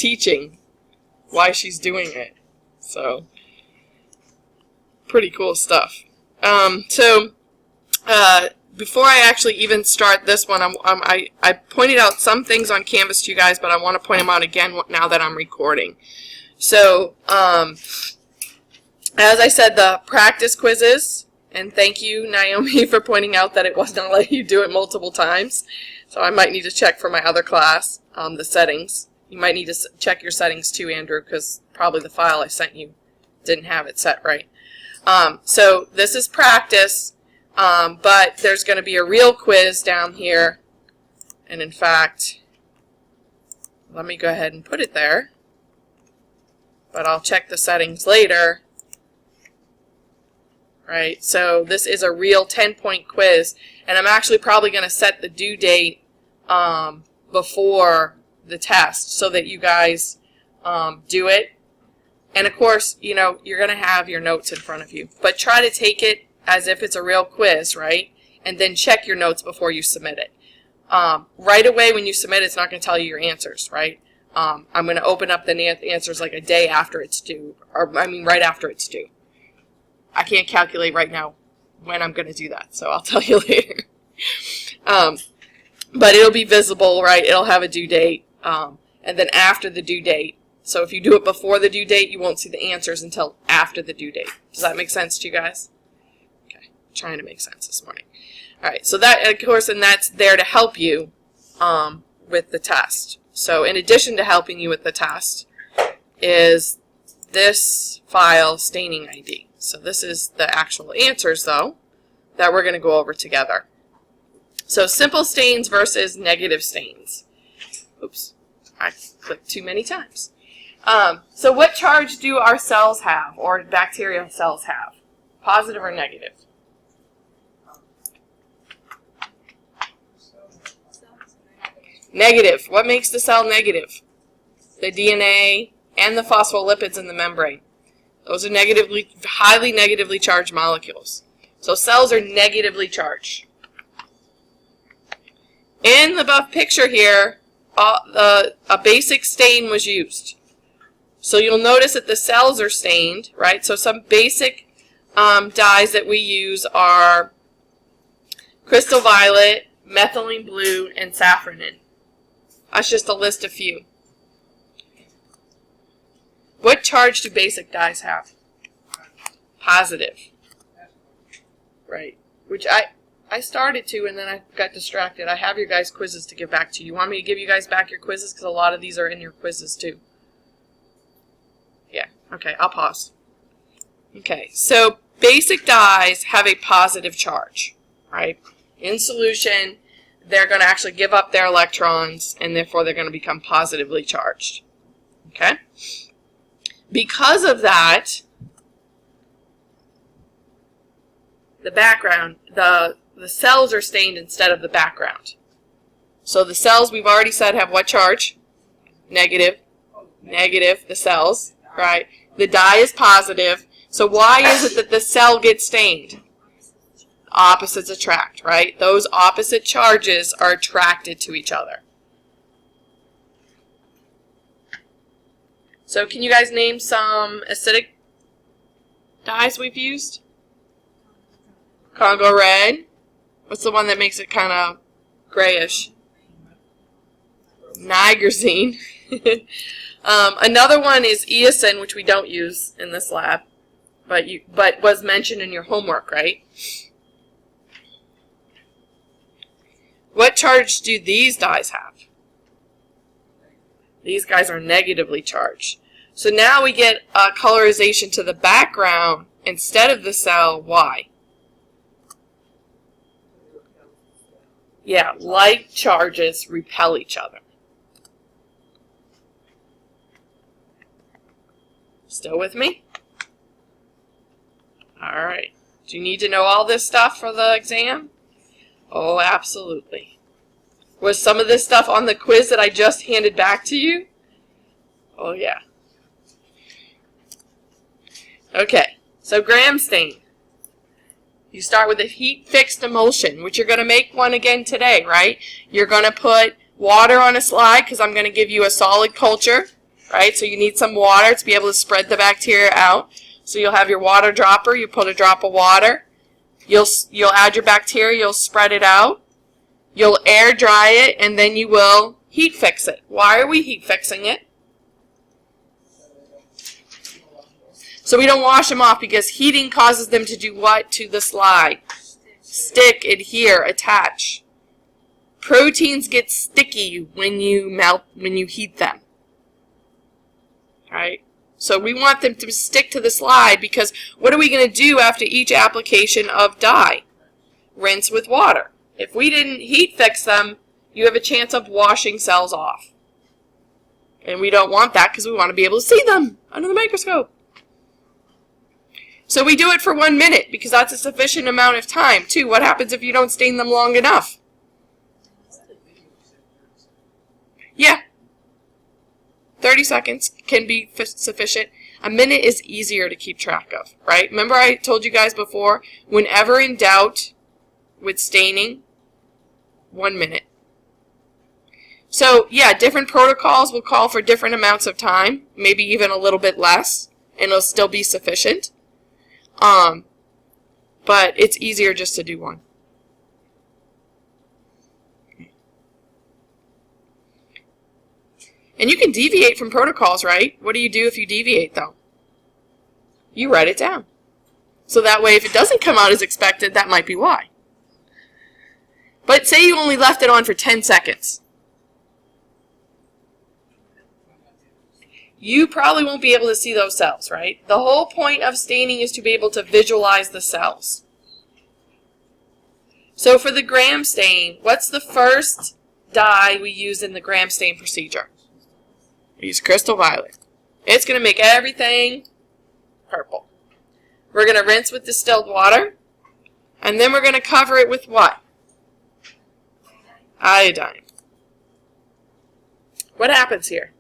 teaching while she's doing it. So, pretty cool stuff. Before I actually even start this one, I pointed out some things on Canvas to you guys, but I want to point them out again now that I'm recording. So, as I said, the practice quizzes, and thank you, Naomi, for pointing out that it was not letting you do it multiple times. So I might need to check for my other class, the settings. You might need to check your settings too, Andrew, because probably the file I sent you didn't have it set right. So this is practice, but there's going to be a real quiz down here. And in fact, let me go ahead and put it there. But I'll check the settings later. Right, so this is a real 10-point quiz, and I'm actually probably going to set the due date before the test so that you guys do it. And of course, you know, you're going to have your notes in front of you, but try to take it as if it's a real quiz, right? And then check your notes before you submit it. Right away when you submit it, it's not going to tell you your answers, right? I'm going to open up the answers like a day after it's due, or I mean right after it's due. I can't calculate right now when I'm going to do that, so I'll tell you later. But it'll be visible, right? It'll have a due date, and then after the due date. So if you do it before the due date, you won't see the answers until after the due date. Does that make sense to you guys? Okay, trying to make sense this morning. All right, so that, of course, and that's there to help you with the test. So in addition to helping you with the test is this file, staining ID. So this is the actual answers, though, that we're going to go over together. So simple stains versus negative stains. Oops, I clicked too many times. So what charge do our cells have, or bacterial cells have? Positive or negative? Negative. What makes the cell negative? The DNA and the phospholipids in the membrane. Those are highly negatively charged molecules. So cells are negatively charged. In the above picture here, a basic stain was used. So you'll notice that the cells are stained, right? So some basic dyes that we use are crystal violet, methylene blue, and safranin. That's just a list of few. What charge do basic dyes have? Positive. Right. Which I started to, and then I got distracted. I have your guys' quizzes to give back to you. You want me to give you guys back your quizzes? Because a lot of these are in your quizzes too. Yeah. Okay, I'll pause. Okay, so basic dyes have a positive charge, right? In solution, they're going to actually give up their electrons, and therefore they're going to become positively charged. Okay? Because of that, the background, the cells are stained instead of the background. So the cells, we've already said, have what charge? Negative. Negative, the cells, right? The dye is positive. So why is it that the cell gets stained? Opposites attract, right? Those opposite charges are attracted to each other. So can you guys name some acidic dyes we've used? Congo red. What's the one that makes it kind of grayish? Nigrosine. Another one is eosin, which we don't use in this lab, but was mentioned in your homework, right? What charge do these dyes have? These guys are negatively charged. So now we get a colorization to the background instead of the cell. Why? Yeah, like charges repel each other. Still with me? All right. Do you need to know all this stuff for the exam? Oh, absolutely. Was some of this stuff on the quiz that I just handed back to you? Oh, yeah. Okay, so gram stain. You start with a heat-fixed emulsion, which you're going to make one again today, right? You're going to put water on a slide because I'm going to give you a solid culture. right? So you need some water to be able to spread the bacteria out. So you'll have your water dropper. You put a drop of water. You'll add your bacteria. You'll spread it out. You'll air dry it, and then you will heat fix it. Why are we heat fixing it? So we don't wash them off, because heating causes them to do what to the slide? Stick, adhere, attach. Proteins get sticky when you heat them. Right? So we want them to stick to the slide, because what are we going to do after each application of dye? Rinse with water. If we didn't heat fix them, you have a chance of washing cells off. And we don't want that, because we want to be able to see them under the microscope. So we do it for 1 minute, because that's a sufficient amount of time, too. What happens if you don't stain them long enough? Yeah. 30 seconds can be sufficient. A minute is easier to keep track of, right? Remember I told you guys before, whenever in doubt with staining, 1 minute. So, yeah, different protocols will call for different amounts of time, maybe even a little bit less, and it'll still be sufficient. But it's easier just to do one. And you can deviate from protocols, right? What do you do if you deviate, though? You write it down. So that way, if it doesn't come out as expected, that might be why. But say you only left it on for 10 seconds. You probably won't be able to see those cells, right? The whole point of staining is to be able to visualize the cells. So for the gram stain, what's the first dye we use in the gram stain procedure? We use crystal violet. It's going to make everything purple. We're going to rinse with distilled water, and then we're going to cover it with what? Iodine. What happens here?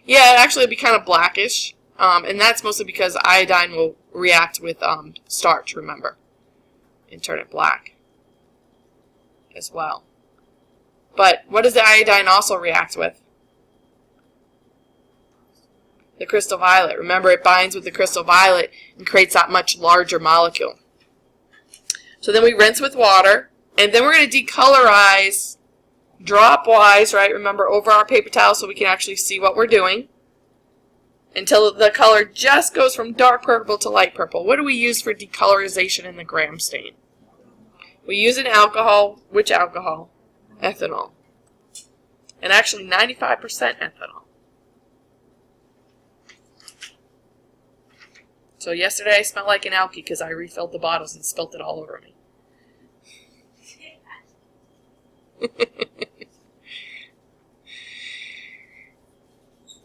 Yeah, actually it'll be kind of blackish, and that's mostly because iodine will react with starch, remember, and turn it black as well. But what does the iodine also react with? The crystal violet. Remember, it binds with the crystal violet and creates that much larger molecule. So then we rinse with water, and then we're going to decolorize drop-wise, right? Remember, over our paper towel so we can actually see what we're doing, until the color just goes from dark purple to light purple. What do we use for decolorization in the gram stain? We use an alcohol. Which alcohol? Ethanol. And actually 95% ethanol. So yesterday I smelled like an alky because I refilled the bottles and spilt it all over me.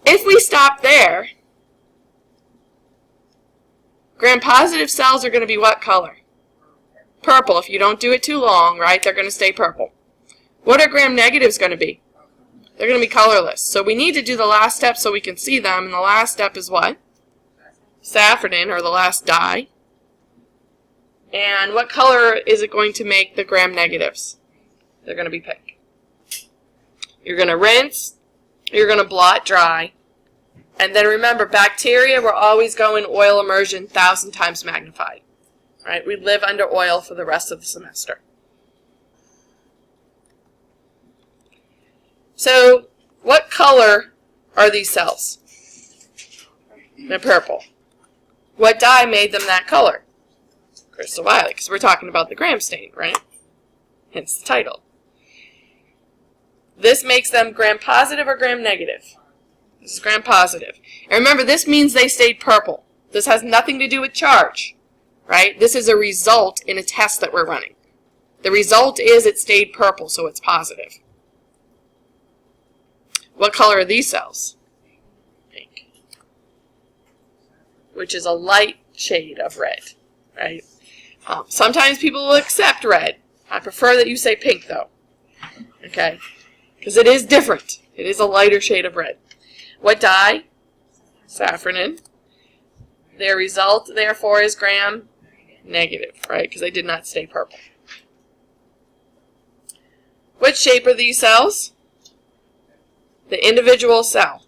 If we stop there, gram-positive cells are going to be what color? Purple. If you don't do it too long, right, they're going to stay purple. What are gram-negatives going to be? They're going to be colorless. So we need to do the last step so we can see them, and the last step is what? Safranin, or the last dye. And what color is it going to make the gram-negatives? They're going to be pink. You're going to rinse. You're going to blot dry. And then remember, bacteria, we're always going oil immersion 1,000 times magnified. Right? We live under oil for the rest of the semester. So, what color are these cells? They're purple. What dye made them that color? Crystal violet, because we're talking about the gram stain, right? Hence the title. This makes them gram-positive or gram-negative? This is gram-positive. And remember, this means they stayed purple. This has nothing to do with charge, right? This is a result in a test that we're running. The result is it stayed purple, so it's positive. What color are these cells? Pink. Which is a light shade of red, right? Sometimes people will accept red. I prefer that you say pink, though. Okay? Because it is different. It is a lighter shade of red. What dye? Safranin. Their result, therefore, is gram-negative, right? Because they did not stay purple. What shape are these cells? The individual cell.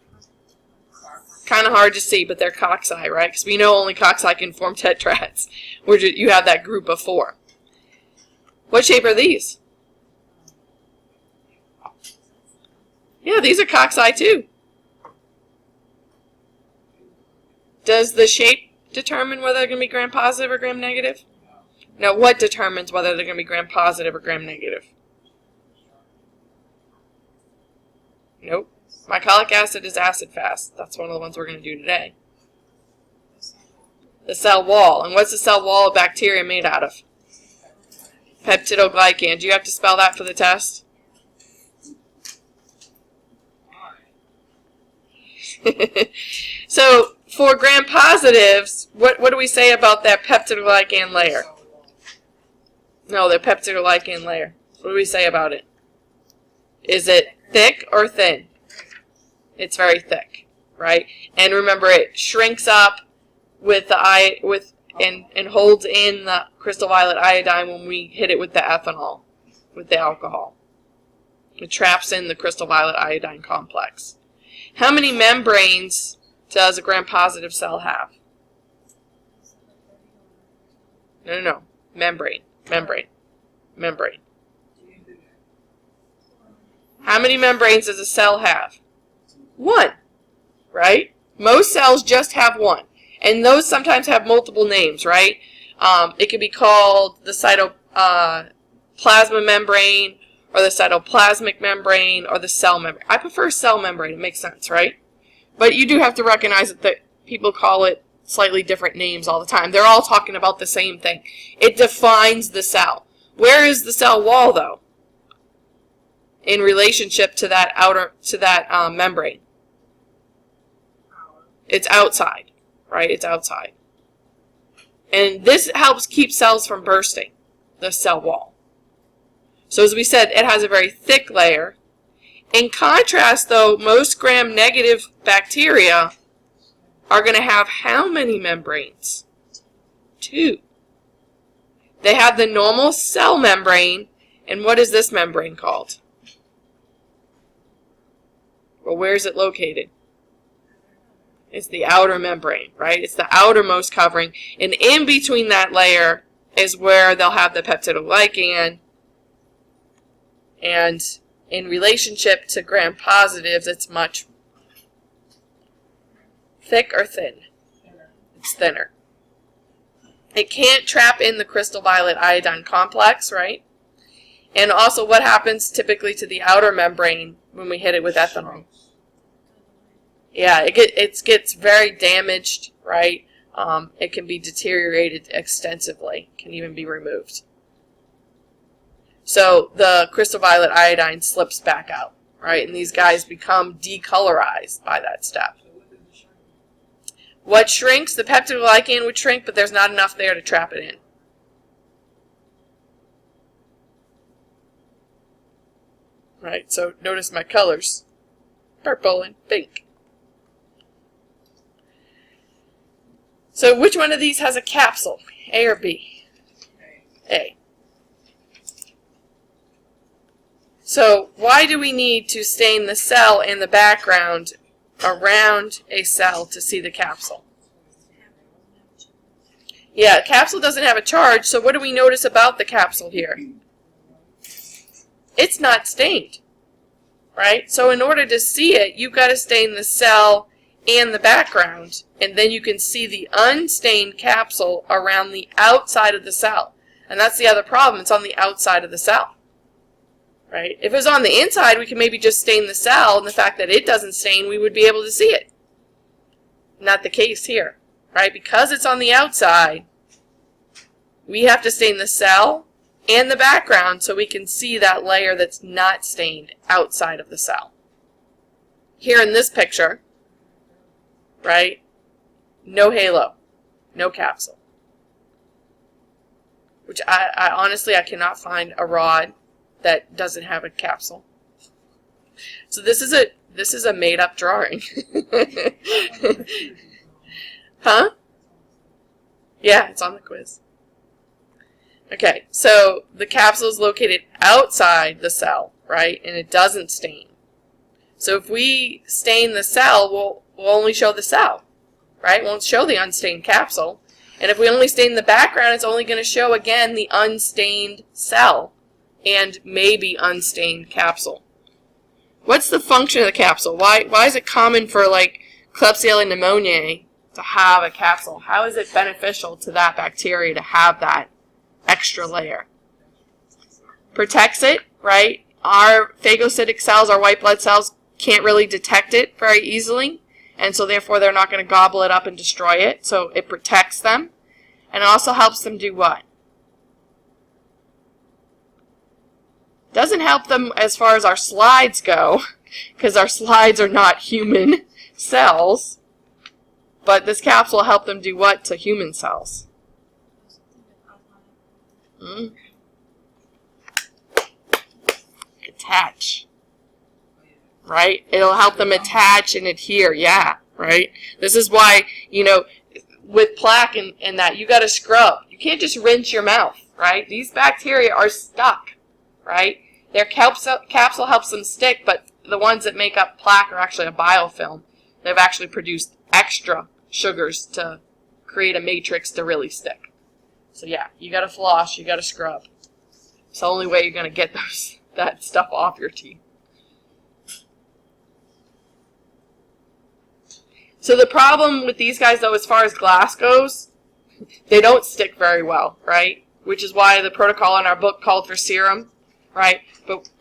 Kind of hard to see, but they're cocci, right? Because we know only cocci can form tetrads, where you have that group of 4. What shape are these? Yeah, these are cocci too. Does the shape determine whether they're going to be gram-positive or gram-negative? Now, what determines whether they're going to be gram-positive or gram-negative? Nope. Mycolic acid is acid-fast. That's one of the ones we're going to do today. The cell wall. And what's the cell wall of bacteria made out of? Peptidoglycan. Do you have to spell that for the test? So, for gram-positives, what do we say about that peptidoglycan layer? No, the peptidoglycan layer. What do we say about it? Is it thick or thin? It's very thick, right? And remember, it shrinks up with the and holds in the crystal violet iodine when we hit it with the ethanol, with the alcohol. It traps in the crystal violet iodine complex. How many membranes does a gram-positive cell have? No. Membrane. How many membranes does a cell have? 1, right? Most cells just have 1. And those sometimes have multiple names, right? It could be called the cytoplasma membrane, or the cytoplasmic membrane, or the cell membrane. I prefer cell membrane. It makes sense, right? But you do have to recognize that people call it slightly different names all the time. They're all talking about the same thing. It defines the cell. Where is the cell wall, though, in relationship to that membrane? It's outside, right? It's outside. And this helps keep cells from bursting, the cell wall. So as we said, it has a very thick layer. In contrast, though, most gram-negative bacteria are going to have how many membranes? 2. They have the normal cell membrane, and what is this membrane called? Well, where is it located? It's the outer membrane, right? It's the outermost covering, and in between that layer is where they'll have the peptidoglycan, and in relationship to gram-positives, it's much thick or thin? It's thinner. It can't trap in the crystal violet iodine complex, right? And also, what happens typically to the outer membrane when we hit it with ethanol? Yeah, it gets very damaged, right? It can be deteriorated extensively, can even be removed. So the crystal violet iodine slips back out, right? And these guys become decolorized by that step. What shrinks? The peptidoglycan would shrink, but there's not enough there to trap it in. Right, so notice my colors. Purple and pink. So which one of these has a capsule? A or B? A. So why do we need to stain the cell in the background around a cell to see the capsule? Yeah, capsule doesn't have a charge, so what do we notice about the capsule here? It's not stained, right? So in order to see it, you've got to stain the cell and the background, and then you can see the unstained capsule around the outside of the cell. And that's the other problem. It's on the outside of the cell, right? If it was on the inside, we could maybe just stain the cell, and the fact that it doesn't stain, we would be able to see it. Not the case here, right? Because it's on the outside, we have to stain the cell and the background so we can see that layer that's not stained outside of the cell. Here in this picture, right, no halo, no capsule. Which I honestly, I cannot find a rod that doesn't have a capsule. So this is a made-up drawing. Huh? Yeah, it's on the quiz. Okay, so the capsule is located outside the cell, right, and it doesn't stain. So if we stain the cell, we'll only show the cell, right? It won't show the unstained capsule. And if we only stain the background, it's only going to show, again, the unstained cell and maybe unstained capsule. What's the function of the capsule? Why is it common for, like, Klebsiella pneumoniae to have a capsule? How is it beneficial to that bacteria to have that extra layer? Protects it, right? Our phagocytic cells, our white blood cells, can't really detect it very easily, and so therefore they're not going to gobble it up and destroy it. So it protects them, and it also helps them do what? Doesn't help them as far as our slides go, because our slides are not human cells, but this capsule will help them do what to human cells? Attach. Right? It'll help them attach and adhere. Yeah, right? This is why, you know, with plaque and that, you got to scrub. You can't just rinse your mouth, right? These bacteria are stuck, right? Their capsule helps them stick, but the ones that make up plaque are actually a biofilm. They've actually produced extra sugars to create a matrix to really stick. So yeah, you got to floss, you got to scrub. It's the only way you're going to get that stuff off your teeth. So the problem with these guys, though, as far as glass goes, they don't stick very well, right? Which is why the protocol in our book called for serum, right?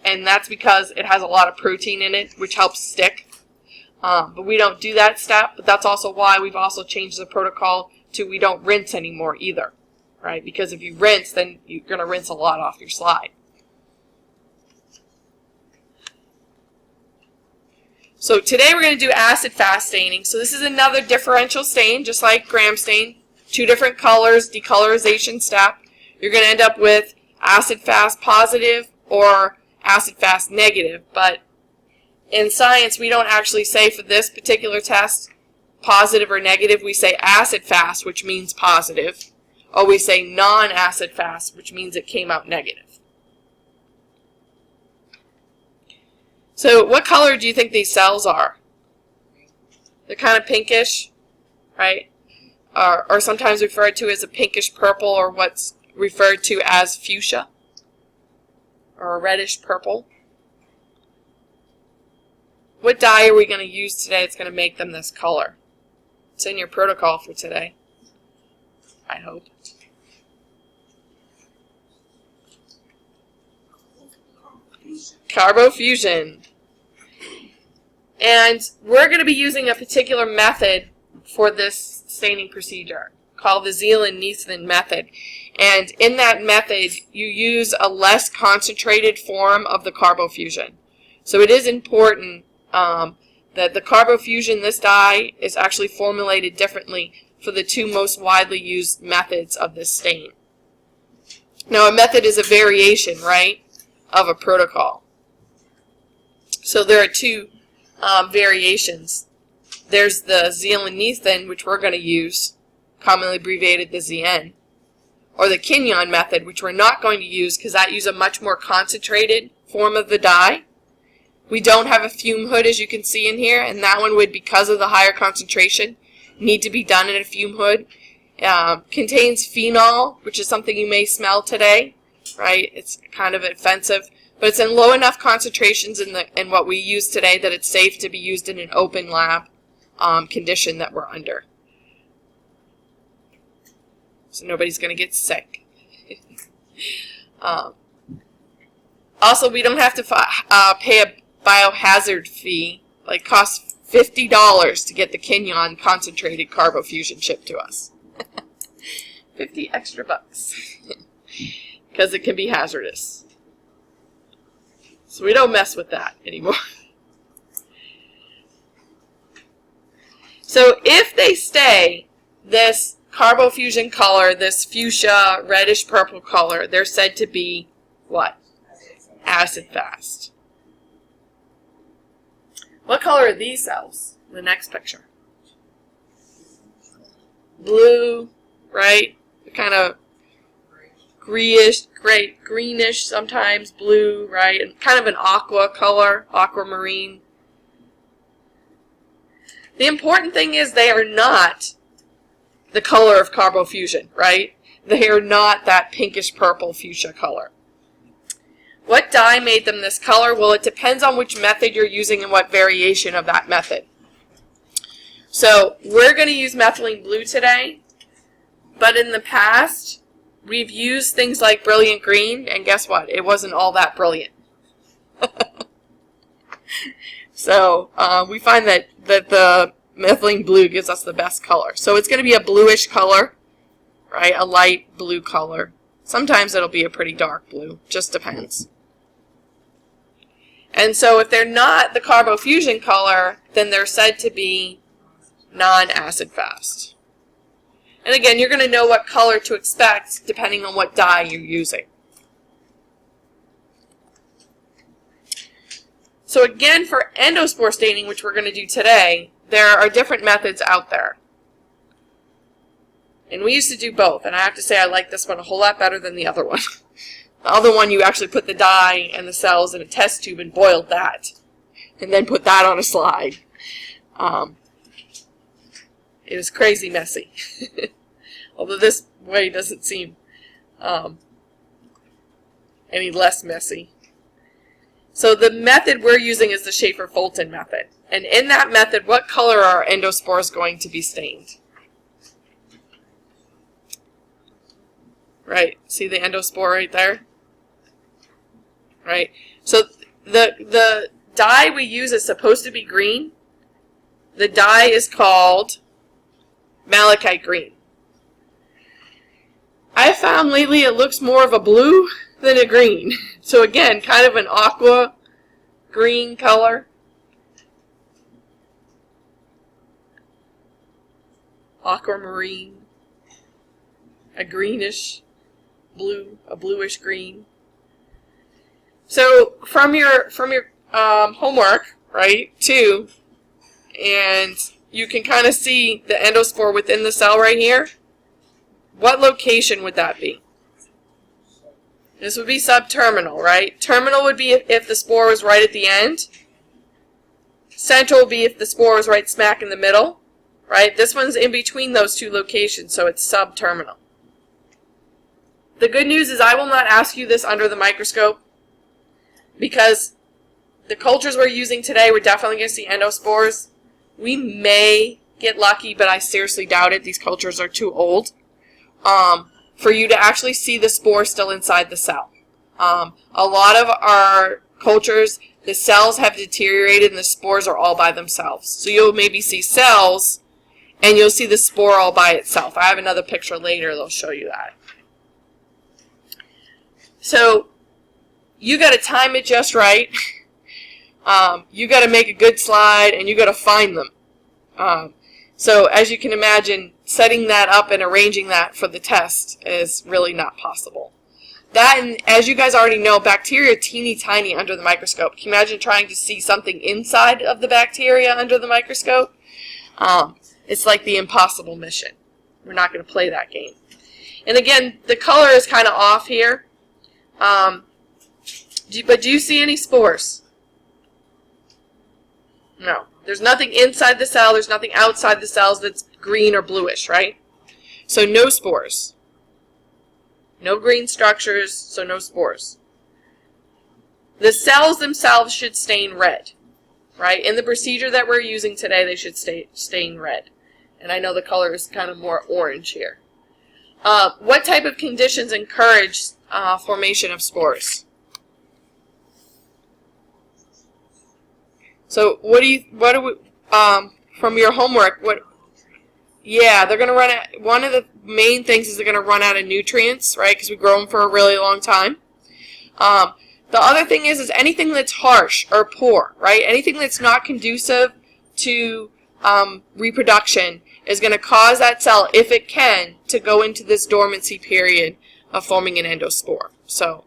And that's because it has a lot of protein in it, which helps stick. But we don't do that step. But that's also why we've also changed the protocol to we don't rinse anymore either, right? Because if you rinse, then you're going to rinse a lot off your slide. So today we're going to do acid-fast staining. So this is another differential stain, just like gram stain. 2 different colors, decolorization step. You're going to end up with acid-fast positive or acid-fast negative. But in science, we don't actually say for this particular test positive or negative. We say acid-fast, which means positive. Or we say non-acid-fast, which means it came out negative. So what color do you think these cells are? They're kind of pinkish, right? Or sometimes referred to as a pinkish purple, or what's referred to as fuchsia, or a reddish purple. What dye are we going to use today that's going to make them this color? It's in your protocol for today, I hope. Carbofusion. And we're going to be using a particular method for this staining procedure called the Zealand-Neesman method. And in that method, you use a less concentrated form of the carbofusion. So it is important that the carbofusion, this dye, is actually formulated differently for the 2 most widely used methods of this stain. Now, a method is a variation, right, of a protocol. So there are 2 variations. There's the Zealand-Neesman, which we're going to use, commonly abbreviated the ZN, or the Quignon method, which we're not going to use because that uses a much more concentrated form of the dye. We don't have a fume hood, as you can see in here, and that one would, because of the higher concentration, need to be done in a fume hood. Contains phenol, which is something you may smell today, right? It's kind of offensive. But it's in low enough concentrations in what we use today that it's safe to be used in an open lab condition that we're under. So nobody's going to get sick. Also, we don't have to pay a biohazard fee. Like, costs $50 to get the Quignon concentrated carbofusion shipped to us. 50 extra bucks. Because it can be hazardous. So we don't mess with that anymore. So if they stay this carbofusion color, this fuchsia, reddish purple color, they're said to be what? Acid-fast. What color are these cells? The next picture. Blue, right? Kind of greenish sometimes, blue, right? And kind of an aqua color, aquamarine. The important thing is they are not the color of carbofusion, right? They are not that pinkish purple fuchsia color. What dye made them this color? Well, it depends on which method you're using and what variation of that method. So we're going to use methylene blue today, but in the past, we've used things like brilliant green, and guess what? It wasn't all that brilliant. So we find that the methylene blue gives us the best color. So it's going to be a bluish color, right? A light blue color. Sometimes it'll be a pretty dark blue. Just depends. And so if they're not the carbofusion color, then they're said to be non-acid fast. And again, you're going to know what color to expect depending on what dye you're using. So again, for endospore staining, which we're going to do today, there are different methods out there. And we used to do both, and I have to say I like this one a whole lot better than the other one. The other one, you actually put the dye and the cells in a test tube and boiled that, and then put that on a slide. It was crazy messy. Although this way doesn't seem any less messy. So the method we're using is the Schaefer-Fulton method. And in that method, what color are endospores going to be stained? Right, see the endospore right there? Right, so the dye we use is supposed to be green. The dye is called malachite green. I found lately it looks more of a blue than a green. So again, kind of an aqua green color. Aquamarine. A greenish blue, a bluish green. So from your homework, right, too, and you can kind of see the endospore within the cell right here. What location would that be? This would be subterminal, right? Terminal would be if the spore was right at the end. Central would be if the spore was right smack in the middle, right? This one's in between those two locations, so it's subterminal. The good news is I will not ask you this under the microscope because the cultures we're using today, we're definitely going to see endospores. We may get lucky, but I seriously doubt it. These cultures are too old for you to actually see the spore still inside the cell. A lot of our cultures, the cells have deteriorated and the spores are all by themselves. So you'll maybe see cells and you'll see the spore all by itself. I have another picture later that'll show you that. So you got to time it just right. You got to make a good slide and you got to find them. So as you can imagine, setting that up and arranging that for the test is really not possible. That, and as you guys already know, bacteria are teeny tiny under the microscope. Can you imagine trying to see something inside of the bacteria under the microscope? It's like the impossible mission. We're not going to play that game. And again, the color is kind of off here. But do you see any spores? No. There's nothing inside the cell. There's nothing outside the cells that's green or bluish, right? So no spores. No green structures, so no spores. The cells themselves should stain red, right? In the procedure that we're using today, they should stain red. And I know the color is kind of more orange here. What type of conditions encourage formation of spores? So what do we from your homework, yeah, they're going to run out, one of the main things is they're going to run out of nutrients, right, because we grow them for a really long time. The other thing is anything that's harsh or poor, right, anything that's not conducive to reproduction is going to cause that cell, if it can, to go into this dormancy period of forming an endospore. So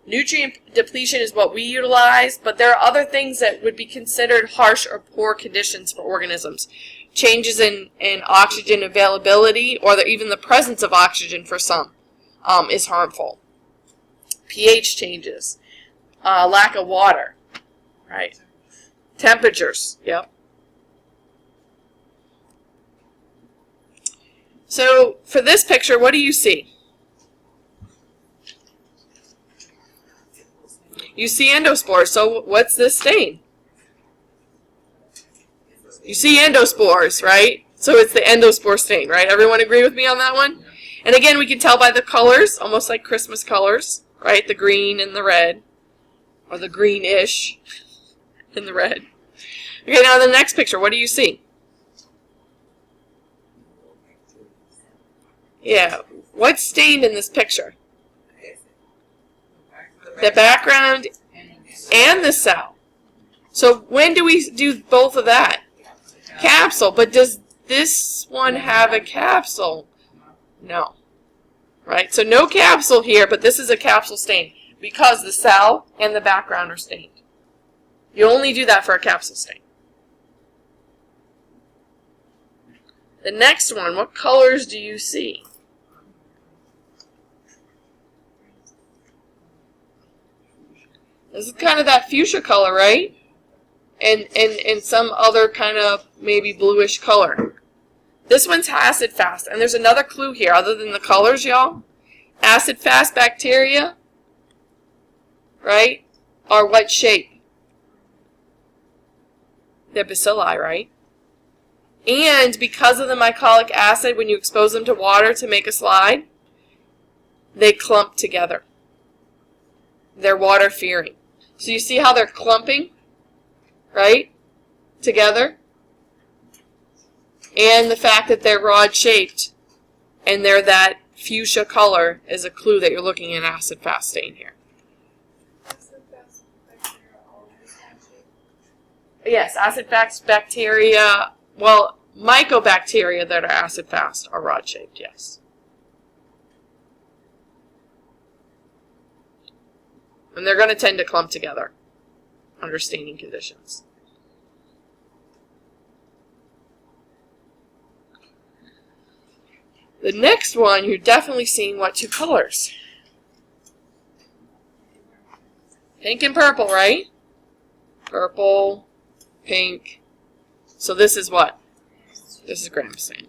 nutrient depletion is what we utilize, but there are other things that would be considered harsh or poor conditions for organisms. Changes in oxygen availability, or even the presence of oxygen for some, is harmful. pH changes, lack of water, right? Temperatures, yep. So for this picture, what do you see? You see endospores. So what's this stain? You see endospores, right? So it's the endospore stain, right? Everyone agree with me on that one? And again, we can tell by the colors, almost like Christmas colors, right? The green and the red, or the greenish and the red. Okay, now the next picture, what do you see? Yeah, what's stained in this picture? The background and the cell. So when do we do both of that? Capsule, but does this one have a capsule? No. Right, so no capsule here, but this is a capsule stain because the cell and the background are stained. You only do that for a capsule stain. The next one, what colors do you see? This is kind of that fuchsia color, right? And some other kind of maybe bluish color. This one's Acidfast, and there's another clue here other than the colors, y'all. Acidfast bacteria, right, are what shape? They're bacilli, right? And because of the mycolic acid, when you expose them to water to make a slide, they clump together. They're water-fearing. So you see how they're clumping, right, together? And the fact that they're rod-shaped and they're that fuchsia color is a clue that you're looking at acid-fast stain here. Yes, acid-fast bacteria, well, mycobacteria that are acid-fast are rod-shaped, yes. And they're going to tend to clump together under staining conditions. The next one, you're definitely seeing what two colors? Pink and purple, right? Purple, pink. So this is what? This is gram stain.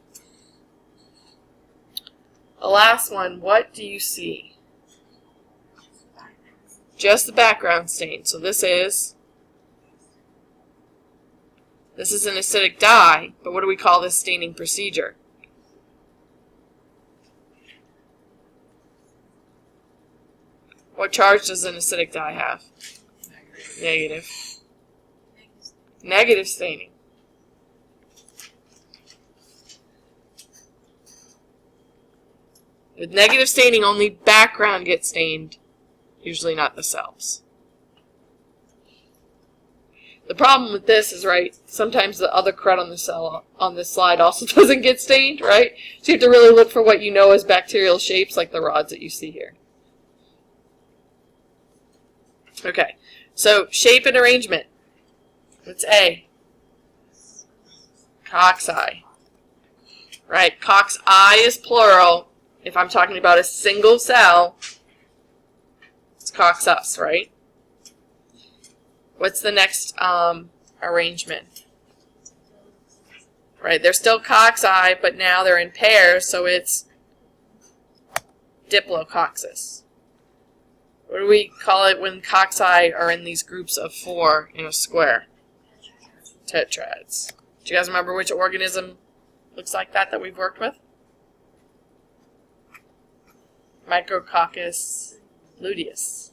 The last one, what do you see? Just the background stain. So this is an acidic dye, but what do we call this staining procedure? What charge does an acidic dye have? Negative. Negative staining. With negative staining, only background gets stained, usually not the cells. The problem with this is, right, sometimes the other crud on the cell on this slide also doesn't get stained, right? So you have to really look for what you know as bacterial shapes, like the rods that you see here. Okay, so shape and arrangement. What's A? Cocci. Right, cocci is plural. If I'm talking about a single cell, it's coccus, right? What's the next arrangement? Right, they're still cocci, but now they're in pairs, so it's diplococcus. What do we call it when cocci are in these groups of 4 in a square? Tetrads. Do you guys remember which organism looks like that we've worked with? Micrococcus luteus.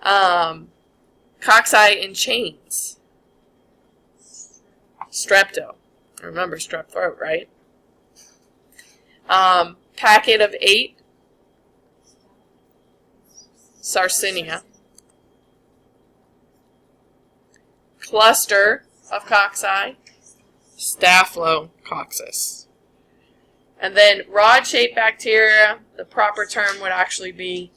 Cocci in chains. Strepto. Remember strep throat, right? Packet of 8. Sarcinia. Cluster of cocci. Staphylococcus. And then rod-shaped bacteria, the proper term would actually be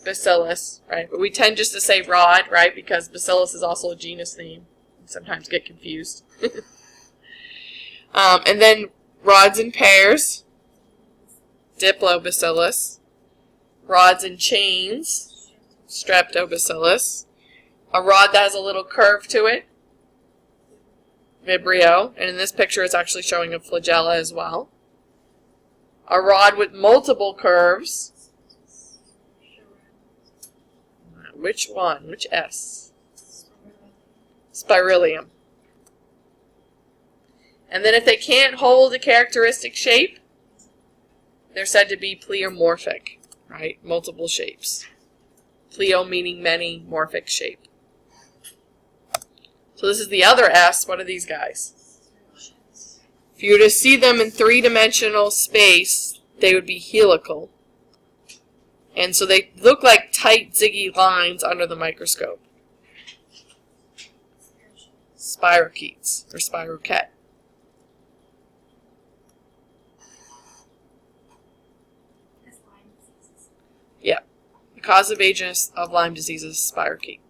bacillus, right? But we tend just to say rod, right? Because bacillus is also a genus name. You sometimes get confused. And then rods in pairs, diplobacillus. Rods in chains, streptobacillus. A rod that has a little curve to it, Vibrio. And in this picture, it's actually showing a flagella as well. A rod with multiple curves. Which one? Which S? Spirillum. And then if they can't hold a characteristic shape, they're said to be pleomorphic, right? Multiple shapes. Pleo meaning many, morphic shape. So this is the other S. What are these guys? If you were to see them in three-dimensional space, they would be helical. And so they look like tight, ziggy lines under the microscope. Spirochetes or spirochete. Yeah. The cause of agent of Lyme disease is spirochete.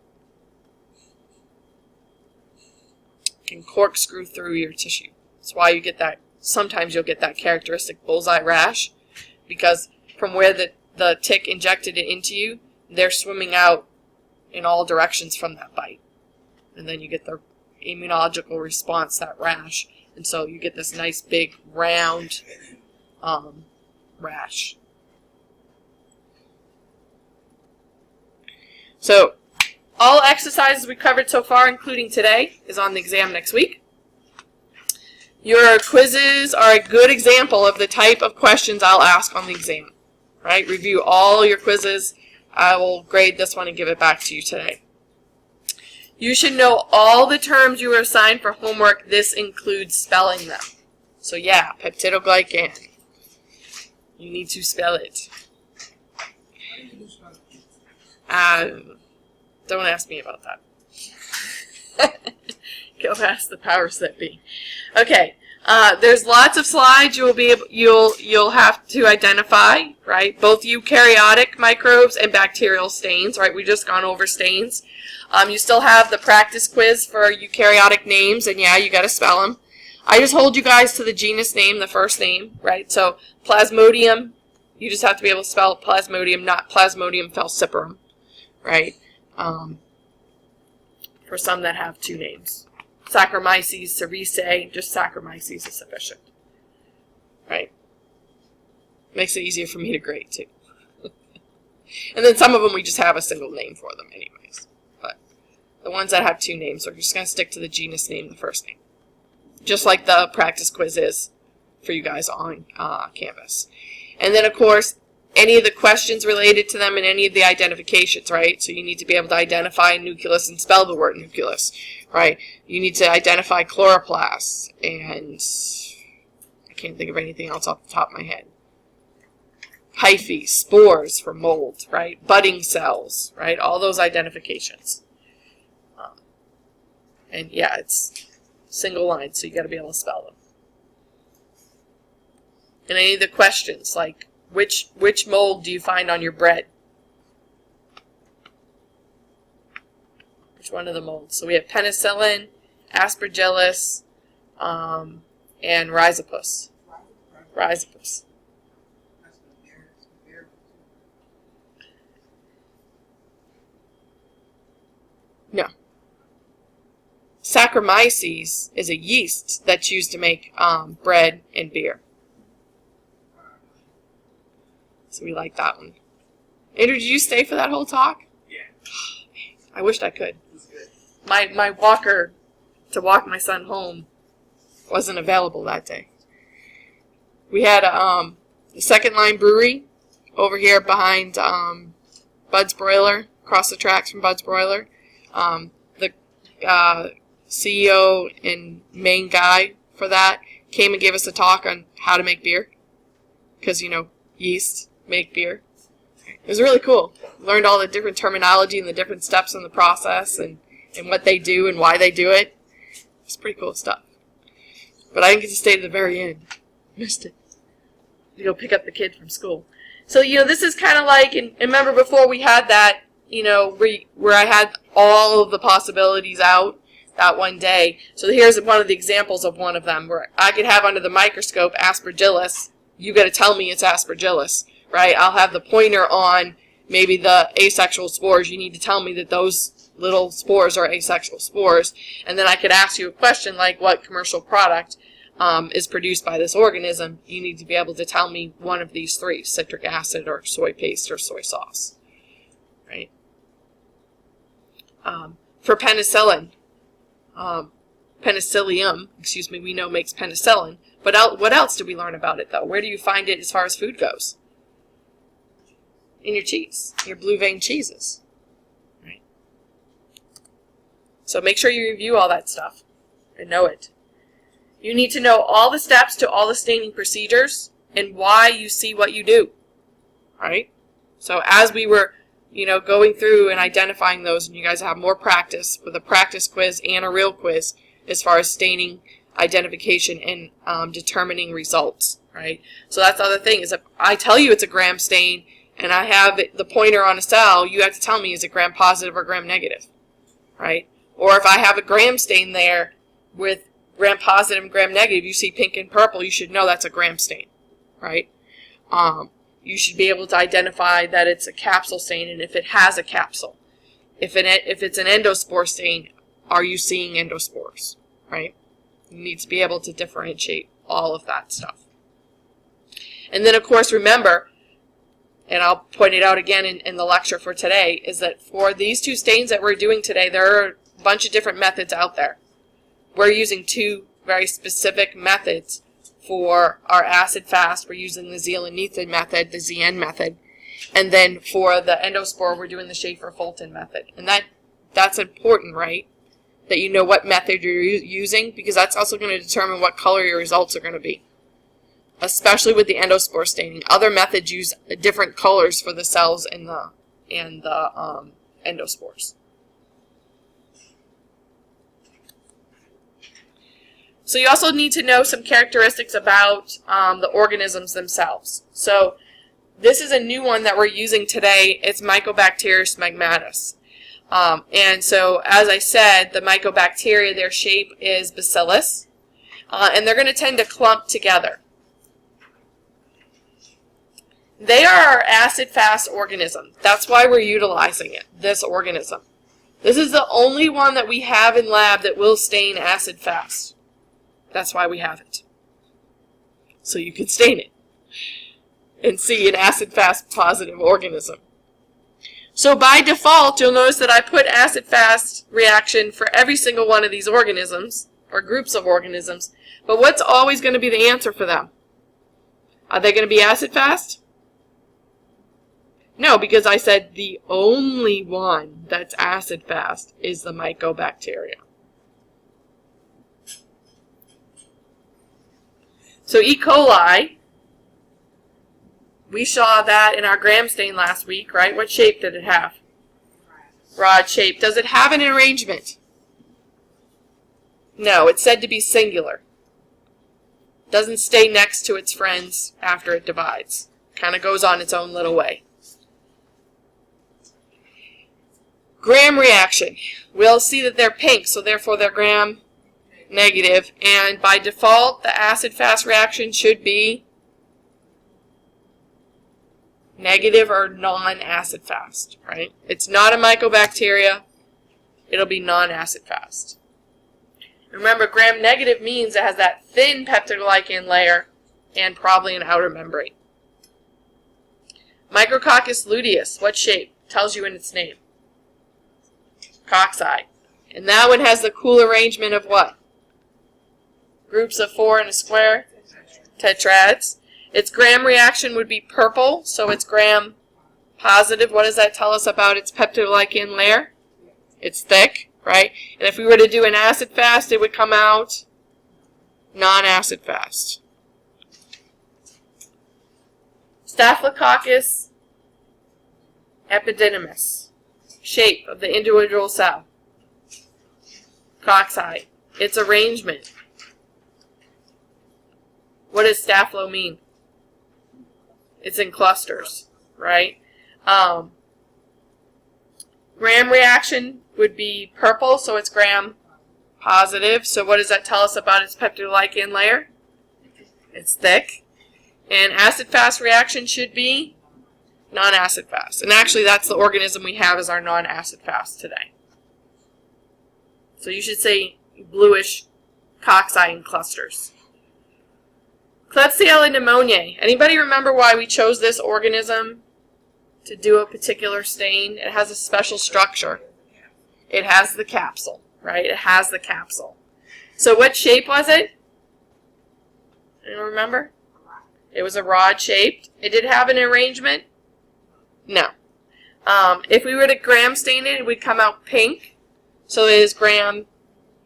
Can corkscrew through your tissue. That's why you get that. Sometimes you'll get that characteristic bullseye rash, because from where the tick injected it into you, they're swimming out in all directions from that bite. And then you get the immunological response, that rash. And so you get this nice big round rash. So all exercises we covered so far, including today, is on the exam next week. Your quizzes are a good example of the type of questions I'll ask on the exam. Right? Review all your quizzes. I will grade this one and give it back to you today. You should know all the terms you were assigned for homework. This includes spelling them. So yeah, peptidoglycan. You need to spell it. Don't ask me about that. Go ask the powers that be. Okay, there's lots of slides you'll have to identify, right? Both eukaryotic microbes and bacterial stains, right? We just gone over stains. You still have the practice quiz for eukaryotic names, and yeah, you got to spell them. I just hold you guys to the genus name, the first name, right? So Plasmodium, you just have to be able to spell Plasmodium, not Plasmodium falciparum, right? For some that have two names. Saccharomyces cerevisiae, just Saccharomyces is sufficient, right? Makes it easier for me to grade too. And then some of them we just have a single name for them anyways. But the ones that have two names, we're just going to stick to the genus name, the first name. Just like the practice quiz is for you guys on Canvas. And then of course, any of the questions related to them and any of the identifications, right? So you need to be able to identify a nucleus and spell the word nucleus, right? You need to identify chloroplasts, and I can't think of anything else off the top of my head. Hyphae, spores for mold, right? Budding cells, right? All those identifications. And yeah, it's single line, so you got to be able to spell them. And any of the questions, like which mold do you find on your bread? Which one of the molds? So we have penicillin, aspergillus, and rhizopus. Rhizopus. No. Saccharomyces is a yeast that's used to make bread and beer. So we like that one. Andrew, did you stay for that whole talk? Yeah. I wished I could. It was good. My walker to walk my son home wasn't available that day. We had the Second Line Brewery over here behind Bud's Broiler, across the tracks from Bud's Broiler. The CEO and main guy for that came and gave us a talk on how to make beer. Because, you know, yeast make beer. It was really cool. Learned all the different terminology and the different steps in the process and what they do and why they do it. It's pretty cool stuff. But I didn't get to stay to the very end. Missed it. To go pick up the kid from school. So, you know, this is kind of like, and remember before we had that, you know, where I had all of the possibilities out that one day. So here's one of the examples of one of them where I could have under the microscope aspergillus. You got to tell me it's aspergillus, right? I'll have the pointer on maybe the asexual spores. You need to tell me that those little spores are asexual spores. And then I could ask you a question like what commercial product is produced by this organism, you need to be able to tell me one of these three: citric acid or soy paste or soy sauce, right? For penicillin, penicillium, excuse me, we know makes penicillin, but what else do we learn about it, though? Where do you find it as far as food goes? In your cheese, your blue vein cheeses, right? So make sure you review all that stuff and know it. You need to know all the steps to all the staining procedures and why you see what you do, right? So as we were, going through and identifying those, and you guys have more practice with a practice quiz and a real quiz as far as staining identification and determining results, right? So that's the other thing, is if I tell you it's a gram stain and I have the pointer on a cell, you have to tell me, is it gram positive or gram negative, right? Or if I have a gram stain there with gram positive and gram negative, you see pink and purple, you should know that's a gram stain, right? You should be able to identify that it's a capsule stain, and if it has a capsule. If it's an endospore stain, are you seeing endospores, right? You need to be able to differentiate all of that stuff. And then, of course, remember, and I'll point it out again in the lecture for today, is that for these two stains that we're doing today, there are a bunch of different methods out there. We're using two very specific methods. For our Acidfast, we're using the Zeolenethan method, the ZN method. And then for the Endospore, we're doing the Schaefer-Fulton method. And that's important, right? That you know what method you're using, because that's also going to determine what color your results are going to be. Especially with the Endospore staining. Other methods use different colors for the cells and the endospores. So you also need to know some characteristics about the organisms themselves. So this is a new one that we're using today. It's Mycobacterium smegmatis. And so, as I said, the mycobacteria, their shape is bacillus, and they're going to tend to clump together. They are our acid-fast organism. That's why we're utilizing it, this organism. This is the only one that we have in lab that will stain acid-fast. That's why we have it. So you can stain it and see an acid-fast positive organism. So by default, you'll notice that I put acid-fast reaction for every single one of these organisms, or groups of organisms. But what's always going to be the answer for them? Are they going to be acid-fast? No, because I said the only one that's acid-fast is the mycobacteria. So E. coli, we saw that in our gram stain last week, right? What shape did it have? Rod shape. Does it have an arrangement? No, it's said to be singular. Doesn't stay next to its friends after it divides. Kind of goes on its own little way. Gram reaction. We'll see that they're pink, so therefore they're gram negative, and by default the acid-fast reaction should be negative or non-acid fast, right? It's not a mycobacteria, it'll be non-acid fast. Remember, gram negative means it has that thin peptidoglycan layer and probably an outer membrane. Micrococcus luteus, what shape? Tells you in its name. Cocci. And that one has the cool arrangement of what? Groups of 4 in a square? Tetrads. Its gram reaction would be purple, so it's gram positive. What does that tell us about its peptidoglycan layer? It's thick, right? And if we were to do an acid fast, it would come out non-acid fast. Staphylococcus epididymis. Shape of the individual cell. Cocci. Its arrangement. What does staphylo mean? It's in clusters, right? Gram reaction would be purple, so it's gram positive. So what does that tell us about its peptidoglycan layer? It's thick. And acid-fast reaction should be non-acid fast. And actually that's the organism we have as our non-acid fast today. So you should say bluish cocci in clusters. Klebsiella pneumoniae. Anybody remember why we chose this organism to do a particular stain? It has a special structure. It has the capsule, right? It has the capsule. So what shape was it? Anyone remember? It was a rod shaped. It did have an arrangement? No. If we were to gram stain it, it would come out pink. So it is gram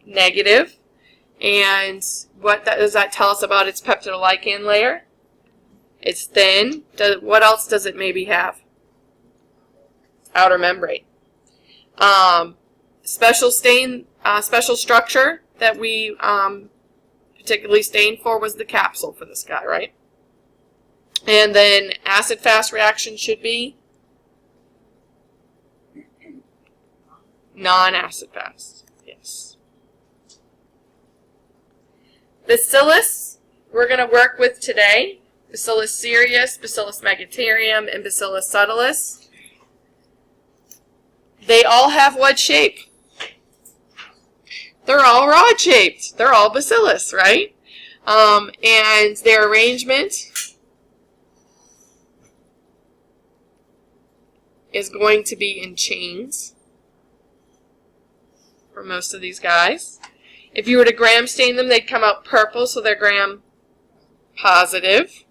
negative. And what does that tell us about its peptidoglycan layer? It's thin. What else does it maybe have? Outer membrane. Special structure that we particularly stained for was the capsule for this guy, right? And then acid-fast reaction should be non-acid-fast. Yes. Bacillus, we're going to work with today. Bacillus cereus, Bacillus megaterium, and Bacillus subtilis. They all have what shape? They're all rod-shaped. They're all bacillus, right? And their arrangement is going to be in chains for most of these guys. If you were to gram stain them, they'd come out purple, so they're gram positive.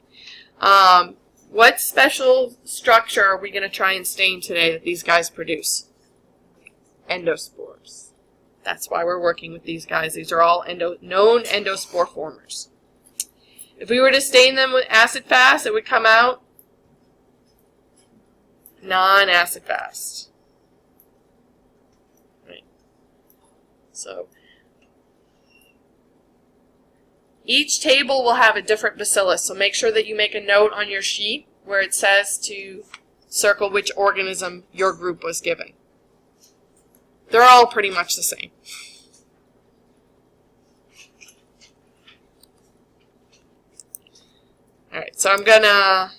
What special structure are we going to try and stain today that these guys produce? Endospores. That's why we're working with these guys. These are all known endospore formers. If we were to stain them with acid-fast, it would come out non-acid-fast. Right. So each table will have a different bacillus, so make sure that you make a note on your sheet where it says to circle which organism your group was given. They're all pretty much the same. Alright, so I'm going to